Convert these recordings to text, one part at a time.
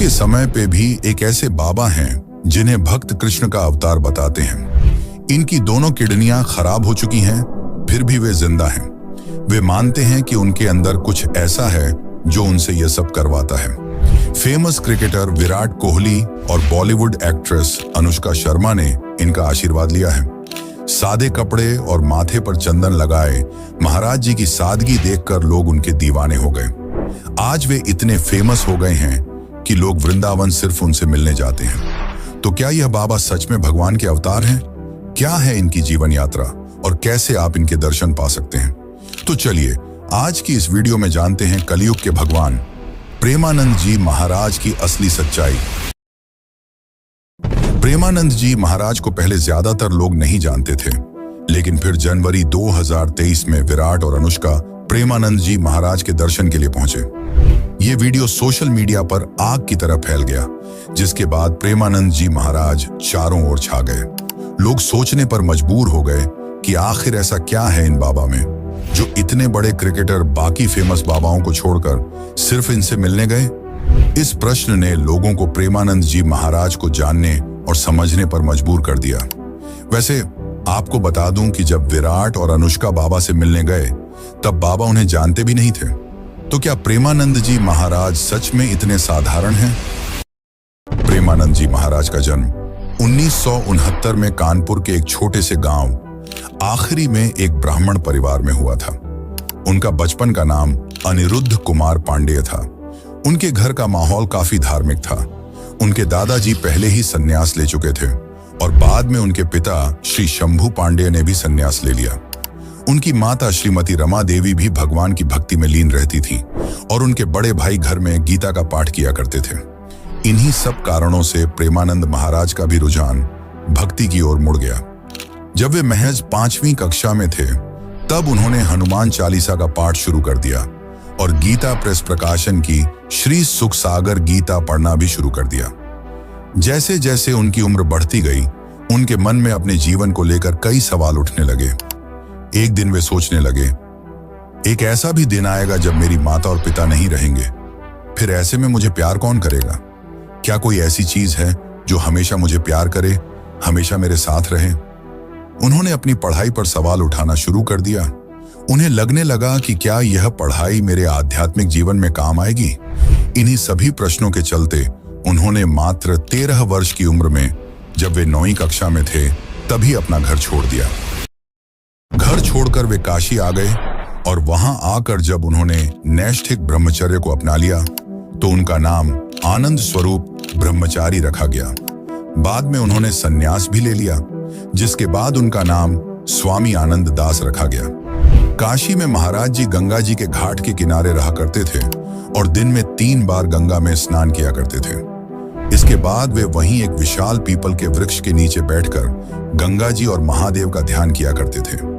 के समय पे भी एक ऐसे बाबा हैं जिन्हें भक्त कृष्ण का अवतार बताते हैं। इनकी दोनों किडनियां खराब हो चुकी हैं, फिर भी वे जिंदा हैं। वे मानते हैं कि उनके अंदर कुछ ऐसा है जो उनसे यह सब करवाता है। फेमस क्रिकेटर विराट कोहली और बॉलीवुड एक्ट्रेस अनुष्का शर्मा ने इनका आशीर्वाद लिया है। सादे कपड़े और माथे पर चंदन लगाए महाराज जी की सादगी देखकर लोग उनके दीवाने हो गए। आज वे इतने फेमस हो गए हैं कि लोग वृंदावन सिर्फ उनसे मिलने जाते हैं। तो क्या यह बाबा सच में भगवान के अवतार हैं? क्या है इनकी जीवन यात्रा और कैसे आप इनके दर्शन पा सकते हैं? तो चलिए आज की इस वीडियो में जानते हैं कलयुग के भगवान प्रेमानंद जी महाराज की असली सच्चाई। प्रेमानंद जी महाराज को पहले ज्यादातर लोग नहीं जानते थे, लेकिन फिर जनवरी 2023 में विराट और अनुष्का प्रेमानंद जी महाराज के दर्शन के लिए पहुंचे। ये वीडियो सोशल मीडिया पर आग की तरह फैल गया, जिसके बाद प्रेमानंद जी महाराज चारों ओर छा गए। लोग सोचने पर मजबूर हो गए कि आखिर ऐसा क्या है इन बाबा में जो इतने बड़े क्रिकेटर बाकी फेमस बाबाओं को छोड़कर सिर्फ इनसे मिलने गए। इस प्रश्न ने लोगों को प्रेमानंद जी महाराज को जानने और समझने पर मजबूर कर दिया। वैसे आपको बता दूं कि जब विराट और अनुष्का बाबा से मिलने गए तब बाबा उन्हें जानते भी नहीं थे। तो क्या प्रेमानंद जी महाराज सच में इतने साधारण हैं? प्रेमानंद जी महाराज का जन्म 1969 में कानपुर के एक छोटे से गांव आखिरी में एक ब्राह्मण परिवार में हुआ था। उनका बचपन का नाम अनिरुद्ध कुमार पांडेय था। उनके घर का माहौल काफी धार्मिक था। उनके दादाजी पहले ही संन्यास ले चुके थे और बाद में उनके पिता श्री शंभू पांडेय ने भी संन्यास ले लिया। उनकी माता श्रीमती रमा देवी भी भगवान की भक्ति में लीन रहती थी और उनके बड़े भाई घर में गीता का पाठ किया करते थे। इन्हीं सब कारणों से प्रेमानंद महाराज का भी रुझान भक्ति की ओर मुड़ गया। जब वे महज 5वीं कक्षा में थे तब उन्होंने हनुमान चालीसा का पाठ शुरू कर दिया और गीता प्रेस प्रकाशन की श्री सुखसागर गीता पढ़ना भी शुरू कर दिया। जैसे जैसे उनकी उम्र बढ़ती गई, उनके मन में अपने जीवन को लेकर कई सवाल उठने लगे। एक दिन वे सोचने लगे, एक ऐसा भी दिन आएगा जब मेरी माता और पिता नहीं रहेंगे। फिर ऐसे में मुझे प्यार कौन करेगा? क्या कोई ऐसी चीज है जो हमेशा मुझे प्यार करे, हमेशा मेरे साथ रहे? उन्होंने अपनी पढ़ाई पर सवाल उठाना शुरू कर दिया। उन्हें लगने लगा कि क्या यह पढ़ाई मेरे आध्यात्मिक जीवन में काम आएगी? इन्हीं सभी प्रश्नों के चलते उन्होंने मात्र 13 वर्ष की उम्र में, जब वे 9वीं कक्षा में थे, तभी अपना घर छोड़ दिया। घर छोड़कर वे काशी आ गए और वहां आकर जब उन्होंने नैष्ठिक ब्रह्मचर्य को अपना लिया तो उनका नाम आनंद स्वरूप ब्रह्मचारी रखा गया। बाद में उन्होंने संन्यास भी ले लिया, जिसके बाद उनका नाम स्वामी आनंद दास रखा गया। काशी में महाराज जी गंगा जी के घाट के किनारे रहा करते थे और दिन में 3 बार गंगा में स्नान किया करते थे। इसके बाद वे वहीं एक विशाल पीपल के वृक्ष के नीचे बैठकर गंगा जी और महादेव का ध्यान किया करते थे।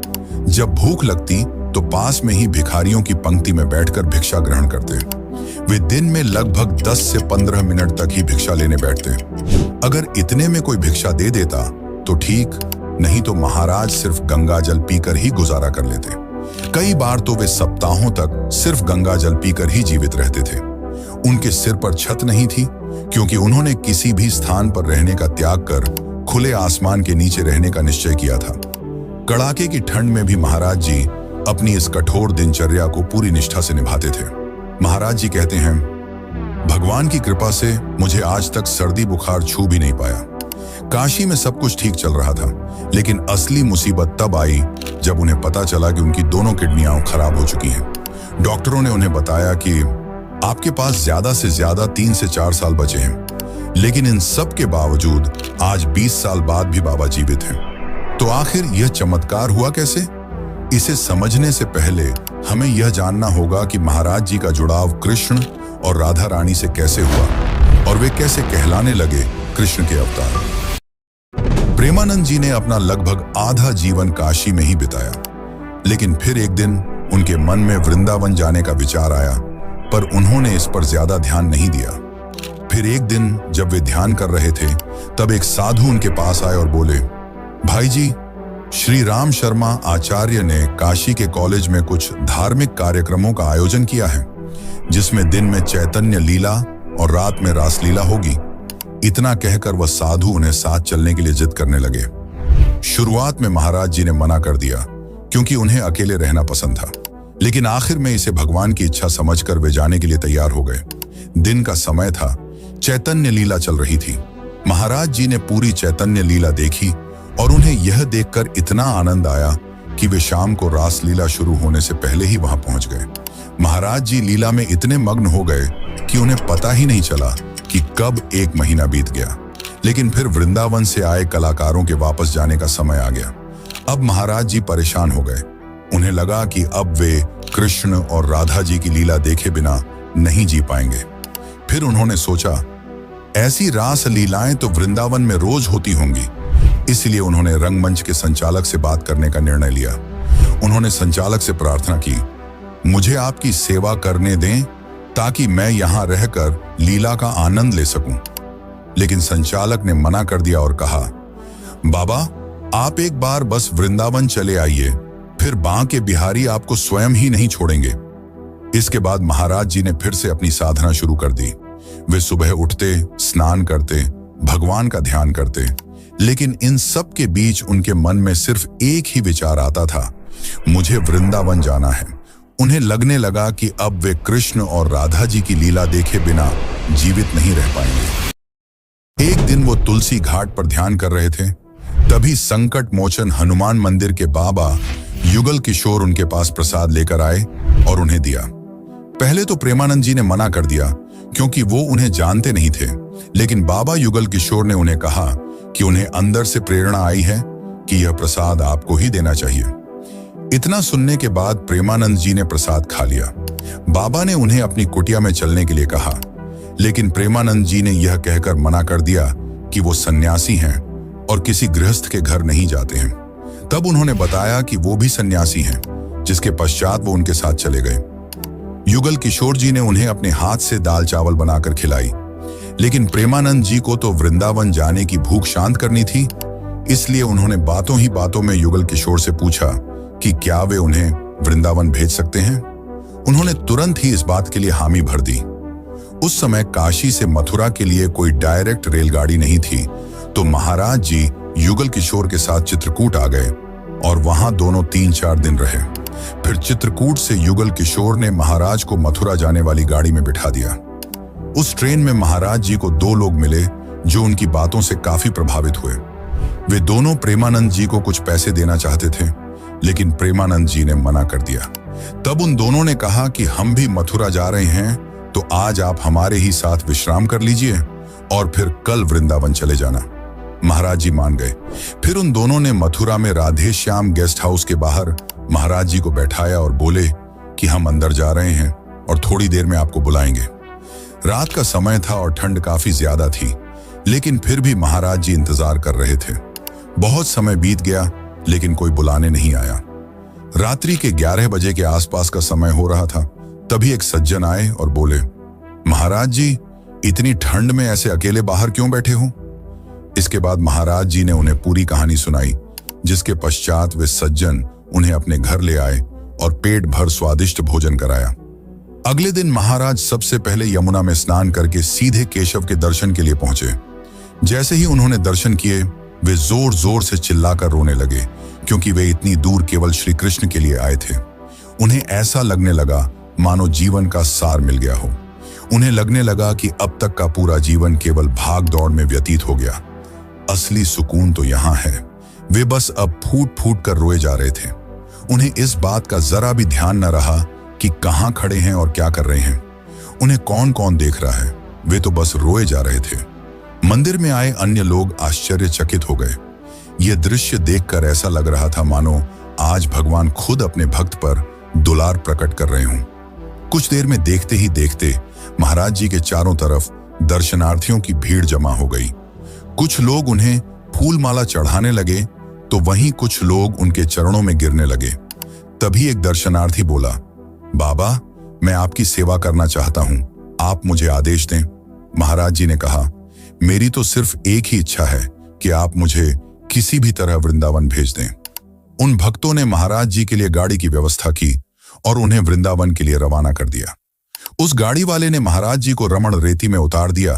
जब भूख लगती तो पास में ही भिखारियों की पंक्ति में बैठकर भिक्षा ग्रहण करते। वे दिन में लगभग 10 से 15 मिनट तक ही भिक्षा लेने बैठते। अगर इतने में कोई भिक्षा दे देता तो ठीक, नहीं तो महाराज सिर्फ गंगा जल पीकर ही गुजारा कर लेते। कई बार तो वे सप्ताहों तक सिर्फ गंगा जल पीकर ही जीवित रहते थे। उनके सिर पर छत नहीं थी, क्योंकि उन्होंने किसी भी स्थान पर रहने का त्याग कर खुले आसमान के नीचे रहने का निश्चय किया था। कड़ाके की ठंड में भी महाराज जी अपनी इस कठोर दिनचर्या को पूरी निष्ठा से निभाते थे। महाराज जी कहते हैं, भगवान की कृपा से मुझे आज तक सर्दी बुखार छू भी नहीं पाया। काशी में सब कुछ ठीक चल रहा था, लेकिन असली मुसीबत तब आई जब उन्हें पता चला कि उनकी दोनों किडनियां खराब हो चुकी हैं। डॉक्टरों ने उन्हें बताया कि आपके पास ज्यादा से ज्यादा 3 से 4 साल बचे हैं, लेकिन इन सब के बावजूद आज 20 साल बाद भी बाबा जीवित हैं। तो आखिर यह चमत्कार हुआ कैसे? इसे समझने से पहले हमें यह जानना होगा कि महाराज जी का जुड़ाव कृष्ण और राधा रानी से कैसे हुआ और वे कैसे कहलाने लगे कृष्ण के अवतार। प्रेमानंद जी ने अपना लगभग आधा जीवन काशी में ही बिताया, लेकिन फिर एक दिन उनके मन में वृंदावन जाने का विचार आया, पर उन्होंने इस पर ज्यादा ध्यान नहीं दिया। फिर एक दिन जब वे ध्यान कर रहे थे, तब एक साधु उनके पास आए और बोले, भाई जी, श्री राम शर्मा आचार्य ने काशी के कॉलेज में कुछ धार्मिक कार्यक्रमों का आयोजन किया है, जिसमें दिन में चैतन्य लीला और रात में रासलीला होगी। इतना कहकर वह साधु उन्हें साथ चलने के लिए जिद करने लगे। शुरुआत में महाराज जी ने मना कर दिया क्योंकि उन्हें अकेले रहना पसंद था, लेकिन आखिर में इसे भगवान की इच्छा समझकर वे जाने के लिए तैयार हो गए। दिन का समय था, चैतन्य लीला चल रही थी। महाराज जी ने पूरी चैतन्य लीला देखी और उन्हें यह देखकर इतना आनंद आया कि वे शाम को रासलीला शुरू होने से पहले ही वहां पहुंच गए। महाराज जी लीला में इतने मग्न हो गए कि उन्हें पता ही नहीं चला कि कब 1 महीना बीत गया। लेकिन फिर वृंदावन से आए कलाकारों के वापस जाने का समय आ गया। अब महाराज जी परेशान हो गए। उन्हें लगा कि अब वे कृष्ण और राधा जी की लीला देखे बिना नहीं जी पाएंगे। फिर उन्होंने सोचा, ऐसी रास लीलाएं तो वृंदावन में रोज होती होंगी। इसलिए उन्होंने रंगमंच के संचालक से बात करने का निर्णय लिया। उन्होंने संचालक से प्रार्थना की, मुझे आपकी सेवा करने दें ताकि मैं यहां रहकर लीला का आनंद ले सकूं। लेकिन संचालक ने मना कर दिया और कहा, बाबा आप एक बार बस वृंदावन चले आइए, फिर बांके बिहारी आपको स्वयं ही नहीं छोड़ेंगे। इसके बाद महाराज जी ने फिर से अपनी साधना शुरू कर दी। वे सुबह उठते, स्नान करते, भगवान का ध्यान करते, लेकिन इन सब के बीच उनके मन में सिर्फ एक ही विचार आता था, मुझे वृंदावन जाना है। उन्हें लगने लगा कि अब वे कृष्ण और राधा जी की लीला देखे बिना जीवित नहीं रह पाएंगे। एक दिन वो तुलसी घाट पर ध्यान कर रहे थे, तभी संकट मोचन हनुमान मंदिर के बाबा युगल किशोर उनके पास प्रसाद लेकर आए और उन्हें दिया। पहले तो प्रेमानंद जी ने मना कर दिया क्योंकि वो उन्हें जानते नहीं थे, लेकिन बाबा युगल किशोर ने उन्हें कहा कि उन्हें अंदर से प्रेरणा आई है कि यह प्रसाद आपको ही देना चाहिए। इतना सुनने के बाद प्रेमानंद जी ने प्रसाद खा लिया। बाबा ने उन्हें अपनी कुटिया में चलने के लिए कहा, लेकिन प्रेमानंद जी ने यह कहकर मना कर दिया कि वो सन्यासी हैं और किसी गृहस्थ के घर नहीं जाते हैं। तब उन्होंने बताया कि वो भी सन्यासी हैं, जिसके पश्चात वो उनके साथ चले गए। युगल किशोर जी ने उन्हें अपने हाथ से दाल चावल बनाकर खिलाई, लेकिन प्रेमानंद जी को तो वृंदावन जाने की भूख शांत करनी थी। इसलिए उन्होंने बातों ही बातों में युगल किशोर से पूछा कि क्या वे उन्हें वृंदावन भेज सकते हैं। उन्होंने तुरंत ही इस बात के लिए हामी भर दी। उस समय काशी से मथुरा के लिए कोई डायरेक्ट रेलगाड़ी नहीं थी, तो महाराज जी युगल किशोर के साथ चित्रकूट आ गए और वहां दोनों 3-4 दिन रहे। फिर चित्रकूट से युगल किशोर ने महाराज को मथुरा जाने वाली गाड़ी में बिठा दिया। उस ट्रेन में महाराज जी को 2 लोग मिले जो उनकी बातों से काफी प्रभावित हुए। वे दोनों प्रेमानंद जी को कुछ पैसे देना चाहते थे, लेकिन प्रेमानंद जी ने मना कर दिया। तब उन दोनों ने कहा कि हम भी मथुरा जा रहे हैं, तो आज आप हमारे ही साथ विश्राम कर लीजिए और फिर कल वृंदावन चले जाना। महाराज जी मान गए। फिर उन दोनों ने मथुरा में राधे श्याम गेस्ट हाउस के बाहर महाराज जी को बैठाया और बोले कि हम अंदर जा रहे हैं और थोड़ी देर में आपको बुलाएंगे। रात का समय था और ठंड काफी ज्यादा थी, लेकिन फिर भी महाराज जी इंतजार कर रहे थे। बहुत समय बीत गया, लेकिन कोई बुलाने नहीं आया। रात्रि के 11 बजे के आसपास का समय हो रहा था। तभी एक सज्जन आए और बोले, महाराज जी इतनी ठंड में ऐसे अकेले बाहर क्यों बैठे हो? इसके बाद महाराज जी ने उन्हें पूरी कहानी सुनाई, जिसके पश्चात वे सज्जन उन्हें अपने घर ले आए और पेट भर स्वादिष्ट भोजन कराया। अगले दिन महाराज सबसे पहले यमुना में स्नान करके सीधे केशव के दर्शन के लिए पहुंचे। जैसे ही उन्होंने दर्शन किए, वे जोर जोर से चिल्लाकर रोने लगे, क्योंकि वे इतनी दूर केवल श्री कृष्ण के लिए आए थे। उन्हें ऐसा लगने लगा मानो जीवन का सार मिल गया हो। उन्हें लगने लगा कि अब तक का पूरा जीवन केवल भाग दौड़ में व्यतीत हो गया। असली सुकून तो यहाँ है। वे बस अब फूट फूट कर रोए जा रहे थे। उन्हें इस बात का जरा भी ध्यान न रहा कि कहाँ खड़े हैं और क्या कर रहे हैं। उन्हें कौन कौन देख रहा है, वे तो बस रोए जा रहे थे। मंदिर में आए अन्य लोग आश्चर्यचकित हो गए। यह दृश्य देखकर ऐसा लग रहा था मानो आज भगवान खुद अपने भक्त पर दुलार प्रकट कर रहे हों। कुछ देर में देखते ही देखते महाराज जी के चारों तरफ दर्शनार्थियों की भीड़ जमा हो गई। कुछ लोग उन्हें फूल माला चढ़ाने लगे, तो वहीं कुछ लोग उनके चरणों में गिरने लगे। तभी एक दर्शनार्थी बोला, बाबा मैं आपकी सेवा करना चाहता हूं, आप मुझे आदेश दें। महाराज जी ने कहा, मेरी तो सिर्फ एक ही इच्छा है कि आप मुझे किसी भी तरह वृंदावन भेज दें। उन भक्तों ने महाराज जी के लिए गाड़ी की व्यवस्था की और उन्हें वृंदावन के लिए रवाना कर दिया। उस गाड़ी वाले ने महाराज जी को रमण रेती में उतार दिया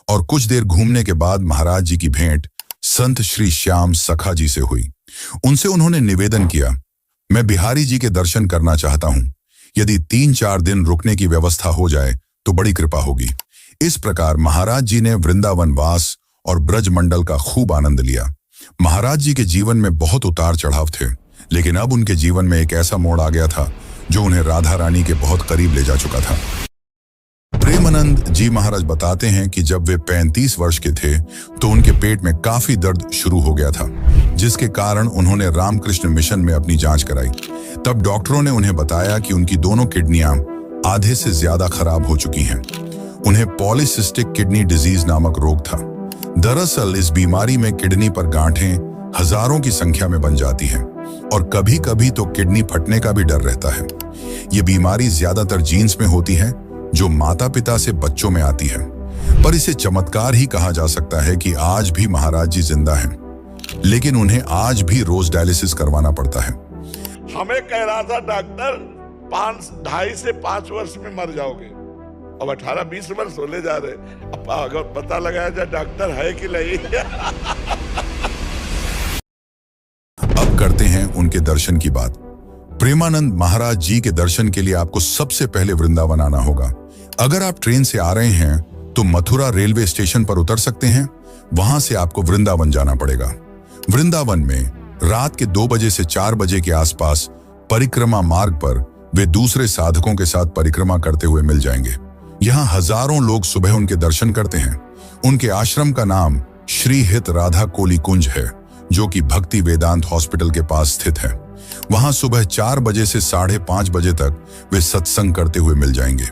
और कुछ देर घूमने के बाद महाराज जी की भेंट संत श्री श्याम सखा जी से हुई। उनसे उन्होंने निवेदन किया, मैं बिहारी जी के दर्शन करना चाहता हूं। यदि 3-4 दिन रुकने की व्यवस्था हो जाए तो बड़ी कृपा होगी। इस प्रकार महाराज जी ने वृंदावन वास और ब्रज मंडल का खूब आनंद लिया। महाराज जी के जीवन में बहुत उतार चढ़ाव थे, लेकिन अब उनके जीवन में एक ऐसा मोड़ आ गया था जो उन्हें राधा रानी के बहुत करीब ले जा चुका था। प्रेमानंद जी महाराज बताते हैं कि जब वे 35 वर्ष के थे तो उनके पेट में काफी दर्द शुरू हो गया था, जिसके कारण उन्होंने रामकृष्ण मिशन में अपनी जांच कराई। तब डॉक्टरों ने उन्हें बताया कि उनकी दोनों किडनियां आधे से ज्यादा खराब हो चुकी हैं। उन्हें पॉलीसिस्टिक किडनी डिजीज नामक रोग था। दरअसल इस बीमारी में किडनी पर गांठें हजारों की संख्या में बन जाती हैं और कभी कभी तो किडनी फटने का भी डर रहता है। ये बीमारी ज्यादातर जीन्स में होती है जो माता पिता से बच्चों में आती है, पर इसे चमत्कार ही कहा जा सकता है कि आज भी महाराज जी जिंदा हैं, लेकिन उन्हें आज भी रोज डायलिसिस करवाना पड़ता है। हमें कह रहा था डॉक्टर 2.5 से 5 वर्ष में मर जाओगे, अब 18-20 वर्ष होने जा रहे, अब अगर पता लगाया जाए डॉक्टर है कि नहीं। अब करते हैं उनके दर्शन की बात। प्रेमानंद महाराज जी के दर्शन के लिए आपको सबसे पहले वृंदावन आना होगा। अगर आप ट्रेन से आ रहे हैं तो मथुरा रेलवे स्टेशन पर उतर सकते हैं, वहां से आपको वृंदावन जाना पड़ेगा। वृंदावन में रात के 2 बजे से 4 बजे के आसपास परिक्रमा मार्ग पर वे दूसरे साधकों के साथ परिक्रमा करते हुए मिल जाएंगे। यहाँ हजारों लोग सुबह उनके दर्शन करते हैं। उनके आश्रम का नाम श्री हित राधा कोली कुंज है, जो कि भक्ति वेदांत हॉस्पिटल के पास स्थित है। वहां सुबह 4 बजे से 5:30 बजे तक वे सत्संग करते हुए मिल जाएंगे।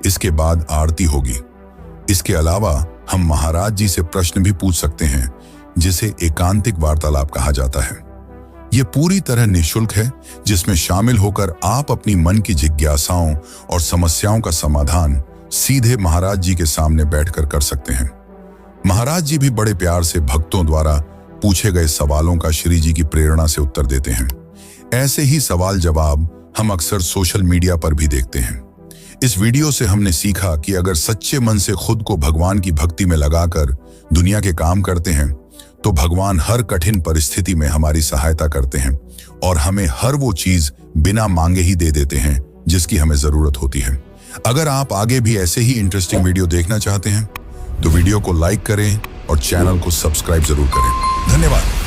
इसके बाद आरती होगी। इसके अलावा हम महाराज जी से प्रश्न भी पूछ सकते हैं, जिसे एकांतिक वार्तालाप कहा जाता है। ये पूरी तरह निःशुल्क है, जिसमें शामिल होकर आप अपनी मन की जिज्ञासाओं और समस्याओं का समाधान सीधे महाराज जी के सामने बैठकर कर सकते हैं। महाराज जी भी बड़े प्यार से भक्तों द्वारा पूछे गए सवालों का श्री जी की प्रेरणा से उत्तर देते हैं। ऐसे ही सवाल जवाब हम अक्सर सोशल मीडिया पर भी देखते हैं। इस वीडियो से हमने सीखा कि अगर सच्चे मन से खुद को भगवान की भक्ति में लगाकर दुनिया के काम करते हैं तो भगवान हर कठिन परिस्थिति में हमारी सहायता करते हैं और हमें हर वो चीज बिना मांगे ही दे देते हैं जिसकी हमें जरूरत होती है। अगर आप आगे भी ऐसे ही इंटरेस्टिंग वीडियो देखना चाहते हैं तो वीडियो को लाइक करें और चैनल को सब्सक्राइब जरूर करें। धन्यवाद।